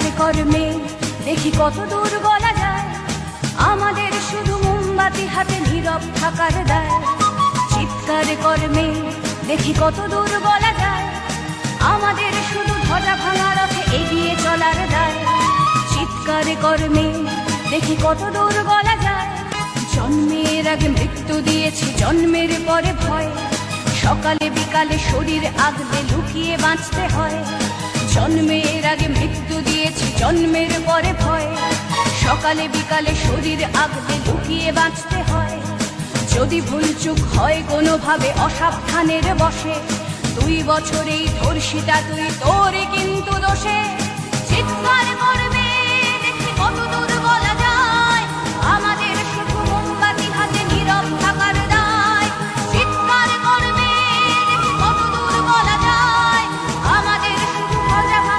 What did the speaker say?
চিৎকার কর্মে দেখি কত দূর বলা যায়, আমাদের শুধু মোমবাতি হাতে নীরব থাকার দায়। চিৎকার কর্মে দেখি কত দূর বলা যায়, আমাদের শুধু ধ্বজা ভাঙা রথে এগিয়ে চলার দায়। চিৎকার কর্মে দেখি কত দূর বলা যায়, জন্মের আগে মৃত্যু দিয়েছি জন্মের পরে ভয়, সকালে বিকালে শরীর আগলে লুকিয়ে বাঁচতে হয়। জন্মের আগে মৃত্যু দিয়েছি জন্মের পরে ভয়, সকালে বিকালে শরীর আগলে লুকিয়ে বাঁচতে হয়। যদি ভুলচুক হয় কোনোভাবে অসাবধানের বসে, 2 বছরেই ধর্ষিতা তুই, তোর কিন্তু